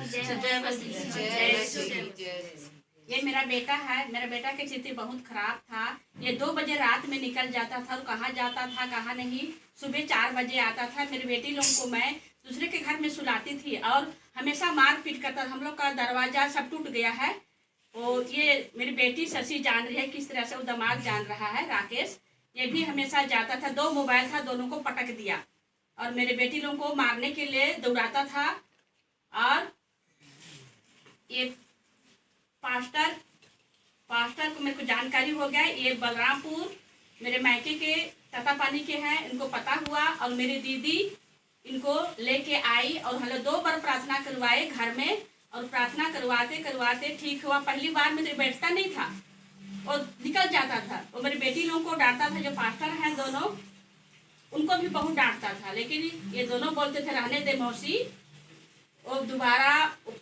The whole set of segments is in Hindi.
जय मसीह जय मसीह। ये मेरा बेटा है। मेरा बेटा की स्थिति बहुत खराब था। ये 2 बजे रात में निकल जाता था और कहाँ जाता था कहाँ नहीं। सुबह 4 बजे आता था। मेरी बेटी लोगों को मैं दूसरे के घर में सुलाती थी और हमेशा मार पीट करता। हम लोग का दरवाजा सब टूट गया है। और ये मेरी बेटी शशि जान रही है किस तरह से वो दिमाग जान रहा है। राकेश ये भी हमेशा जाता था। 2 मोबाइल था, दोनों को पटक दिया और मेरे बेटी लोगों को मारने के लिए दौड़ाता था। और ये पास्टर को मेरे को जानकारी हो गया। ये बलरामपुर मेरे मायके के ततापानी के हैं। इनको पता हुआ और मेरी दीदी इनको लेके आई और हम लोग 2 बार प्रार्थना करवाए घर में। और प्रार्थना करवाते करवाते ठीक हुआ। पहली बार में तो बैठता नहीं था और निकल जाता था। और मेरी बेटी लोगों को डांटता था। जो पास्टर हैं दोनों, उनको भी बहुत डांटता था। लेकिन ये दोनों बोलते थे रहने दे मौसी, और दोबारा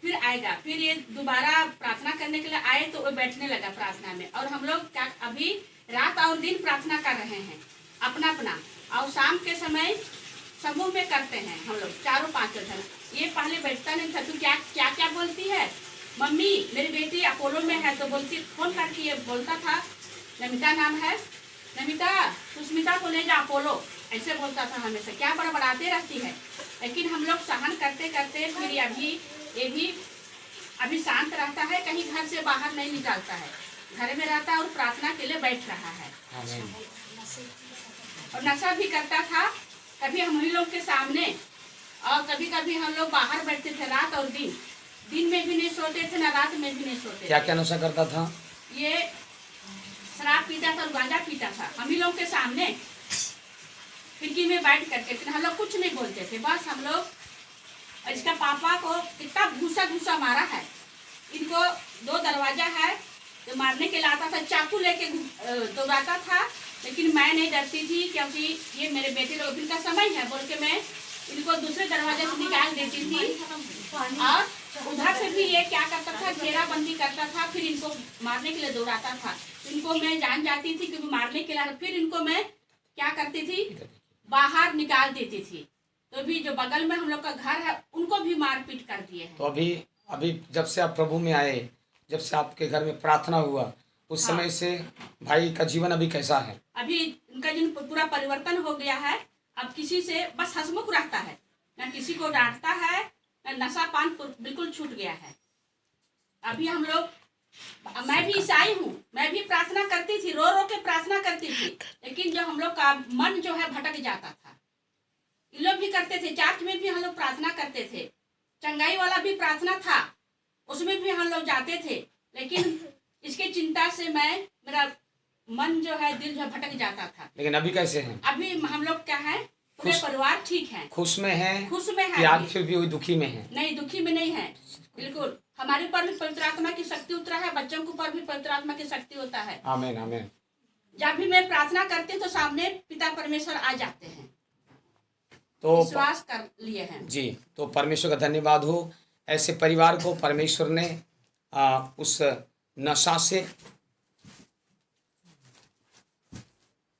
फिर आएगा। फिर ये दोबारा प्रार्थना करने के लिए आए तो वो बैठने लगा प्रार्थना में। और हम लोग क्या अभी रात और दिन प्रार्थना कर रहे हैं अपना अपना। और शाम के समय समूह में करते हैं हम लोग 4-5 जन। ये पहले बैठता नहीं था। तू क्या क्या क्या बोलती है मम्मी? मेरी बेटी अपोलो में है तो बोलती, फोन करके ये बोलता था। नमिता नाम है, नमिता सुस्मिता को ले जा अपोलो, ऐसे बोलता था हमेशा। क्या बड़बड़ाते रहती है। लेकिन हम लोग सहन करते करते फिर ये भी अभी शांत रहता है। कहीं घर से बाहर नहीं निकलता है, घर में रहता है और प्रार्थना के लिए बैठ रहा है। और नशा भी करता था, कभी हम लोग के सामने और कभी कभी हम लोग बाहर बैठते थे रात और दिन। दिन में भी नहीं सोते थे ना रात में भी नहीं सोते। क्या क्या नशा करता था? ये शराब पीता था और गांजा पीता था हम ही लोग के सामने खिड़की में बैठ करके। फिर हम लोग कुछ नहीं बोलते थे। बस हम लोग इसका पापा को कितना घूसा मारा है। इनको 2 दरवाजा है तो मारने के लिए आता था, चाकू लेके दौड़ाता था। लेकिन मैं नहीं डरती थी क्योंकि ये मेरे बेटे लोग इनका समय है बोल के मैं इनको दूसरे दरवाजे से निकाल देती थी। और उधर से भी ये क्या करता था, घेराबंदी करता था। फिर इनको मारने के लिए दौड़ाता था। इनको मैं जान जाती थी कि मारने के लिए। फिर इनको मैं क्या करती थी, बाहर निकाल देती थी। तो भी जो बगल में हम लोग का घर है उनको भी मारपीट कर दिए हैं। तो अभी जब से आप प्रभु में आए, जब से आपके घर में प्रार्थना हुआ, उस समय से भाई का जीवन अभी कैसा है? अभी उनका जीवन पूरा परिवर्तन हो गया है। अब किसी से बस हंसमुख रहता है, न किसी को डांटता है, न नशा पान बिल्कुल छूट गया है। अभी हम लोग, मैं भी ईसाई हूँ, मैं भी प्रार्थना करती थी, रो रो के प्रार्थना करती थी। लेकिन जो हम लोग का मन जो है भटक जाता था। इन लोग भी करते थे, चर्च में भी हम लोग प्रार्थना करते थे। चंगाई वाला भी प्रार्थना था, उसमें भी हम लोग जाते थे। लेकिन इसकी चिंता से मेरा मन जो है, दिल जो भटक जाता था। लेकिन अभी कैसे हैं? अभी हम लोग क्या है, पूरे परिवार ठीक है, खुश में है। खुश में है। या फिर भी वही दुखी में है? नहीं, दुखी में नहीं है बिल्कुल। हमारे ऊपर भी पवित्र आत्मा की शक्ति उतरा है, बच्चों के ऊपर भी पवित्र आत्मा की शक्ति होता है। आमीन आमीन। जब भी मैं प्रार्थना करती हूँ तो सामने पिता परमेश्वर आ जाते हैं। तो विश्वास कर लिए हैं जी। तो परमेश्वर का धन्यवाद हो, ऐसे परिवार को परमेश्वर ने उस नशा से,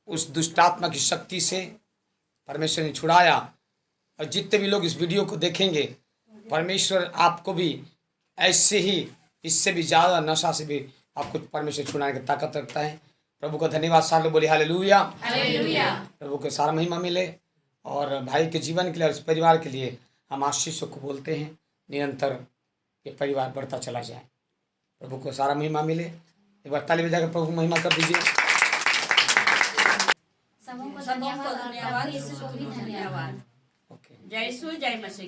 उस दुष्टात्मा की शक्ति से परमेश्वर ने छुड़ाया। और जितने भी लोग इस वीडियो को देखेंगे, परमेश्वर आपको भी ऐसे ही, इससे भी ज़्यादा नशा से भी आपको परमेश्वर छुड़ाने की ताकत रखता है। प्रभु का धन्यवाद। सारे बोले हालेलुया हालेलुया। प्रभु को सारा महिमा मिले। और भाई के जीवन के लिए और इस परिवार के लिए हम आशीषों को बोलते हैं। निरंतर ये परिवार बढ़ता चला जाए, प्रभु को सारा महिमा मिले। एक बार ताली बजाकर प्रभु को महिमा कर दीजिए। सबको धन्यवाद, धन्यवाद। ओके। जय यीशु, जय मसीह।